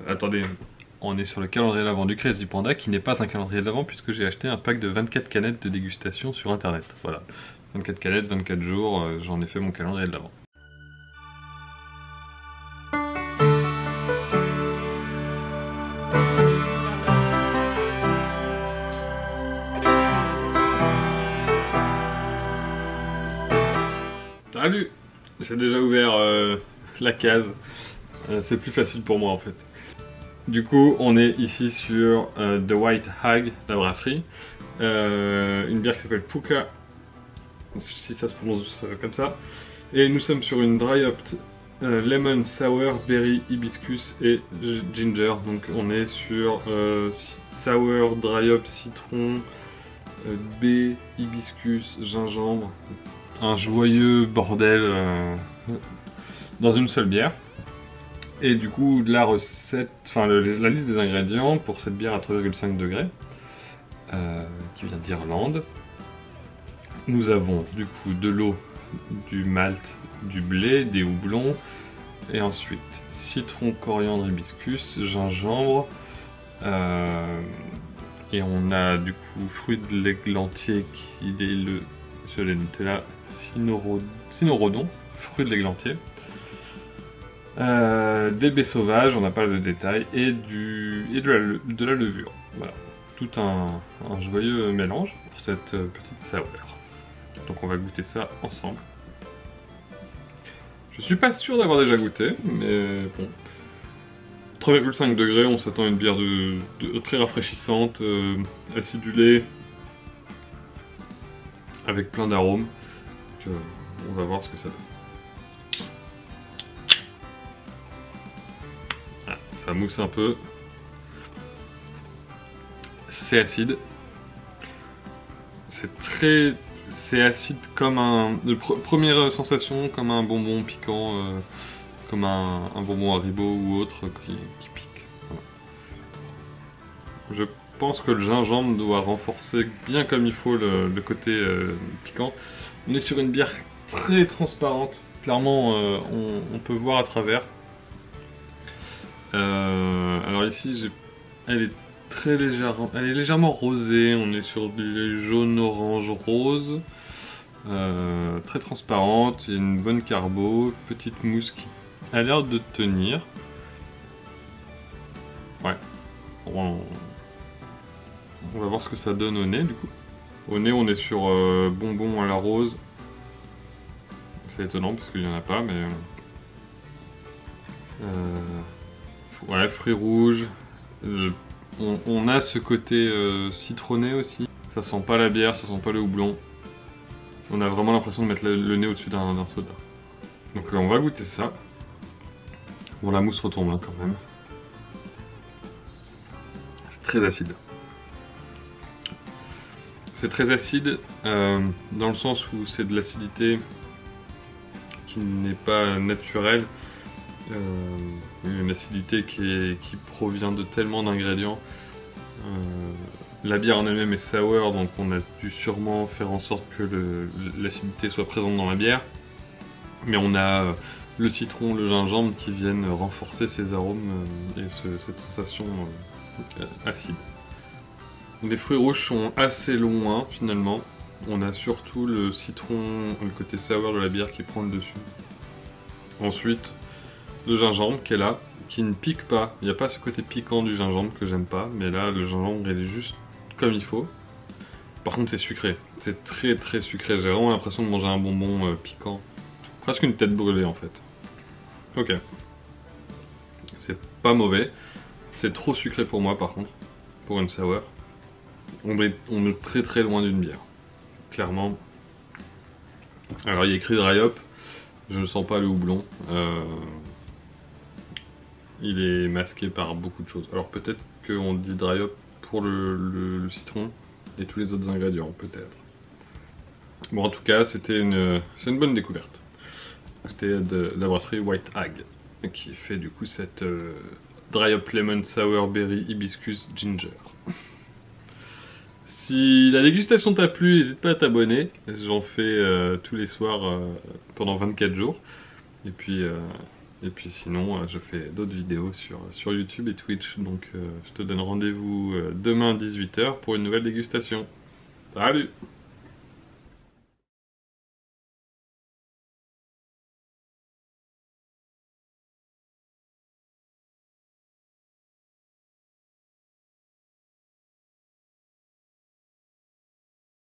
attendez, on est sur le calendrier de l'Avent du Crazy Panda qui n'est pas un calendrier de l'Avent puisque j'ai acheté un pack de 24 canettes de dégustation sur internet. Voilà, 24 canettes, 24 jours, j'en ai fait mon calendrier de l'Avent. Salut! J'ai déjà ouvert la case, c'est plus facile pour moi en fait. Du coup, on est ici sur The White Hag, la brasserie. Une bière qui s'appelle Pukka, si ça se prononce comme ça. Et nous sommes sur une Dry Hopped Lemon Sour, Berry, Hibiscus et Ginger. Donc on est sur Sour, Dry Hop, Citron, baie, Hibiscus, gingembre. Un joyeux bordel dans une seule bière. Et du coup la recette, enfin la liste des ingrédients pour cette bière à 3,5 degrés qui vient d'Irlande. Nous avons du coup de l'eau, du malt, du blé, des houblons et ensuite citron, coriandre, hibiscus, gingembre et on a du coup fruit de l'églantier qui est le, je l'ai noté là, cynorhodon, fruit de l'églantier. Des baies sauvages, on n'a pas de détails, et de la levure. Voilà, tout un joyeux mélange pour cette petite sour. Donc on va goûter ça ensemble. Je suis pas sûr d'avoir déjà goûté, mais bon. 3,5 degrés, on s'attend à une bière très rafraîchissante, acidulée, avec plein d'arômes. On va voir ce que ça donne. Ah, ça mousse un peu. C'est acide. C'est acide comme un... Première sensation, comme un bonbon piquant, comme un bonbon Haribo ou autre qui pique. Voilà. Je pense que le gingembre doit renforcer bien comme il faut le côté piquant. On est sur une bière très transparente, clairement on peut voir à travers. Alors ici elle est très légère, elle est légèrement rosée, on est sur du jaune, orange, rose. Très transparente, il y a une bonne carbo, petite mousse qui a l'air de tenir. Ouais, on va voir ce que ça donne au nez du coup. Au nez on est sur bonbon à la rose. C'est étonnant parce qu'il n'y en a pas, mais... ouais, fruits rouges. On a ce côté citronné aussi. Ça sent pas la bière, ça sent pas le houblon. On a vraiment l'impression de mettre le nez au-dessus d'un soda. Donc on va goûter ça. Bon, la mousse retombe hein, quand même. C'est très acide. C'est très acide dans le sens où c'est de l'acidité qui n'est pas naturelle. Une acidité qui provient de tellement d'ingrédients. La bière en elle-même est sour, donc on a dû sûrement faire en sorte que l'acidité soit présente dans la bière. Mais on a le citron, le gingembre qui viennent renforcer ces arômes et cette sensation acide. Les fruits rouges sont assez loin finalement. On a surtout le citron, le côté sour de la bière qui prend le dessus. Ensuite, le gingembre qui est là, qui ne pique pas. Il n'y a pas ce côté piquant du gingembre que j'aime pas, mais là le gingembre il est juste comme il faut. Par contre c'est sucré, c'est très très sucré. J'ai vraiment l'impression de manger un bonbon piquant. Presque une tête brûlée en fait. Ok. C'est pas mauvais. C'est trop sucré pour moi par contre, pour une sour. On est très très loin d'une bière. Clairement. Alors il y a écrit dry hop. Je ne sens pas le houblon. Il est masqué par beaucoup de choses. Alors peut-être qu'on dit dry hop pour le citron et tous les autres ingrédients, peut-être. Bon, en tout cas, c'est une bonne découverte. C'était de la brasserie White Hag qui fait du coup cette dry hop lemon sour berry hibiscus ginger. Si la dégustation t'a plu, n'hésite pas à t'abonner. J'en fais tous les soirs pendant 24 jours. Et puis Et puis sinon, je fais d'autres vidéos sur YouTube et Twitch. Donc je te donne rendez-vous demain à 18 h pour une nouvelle dégustation. Salut!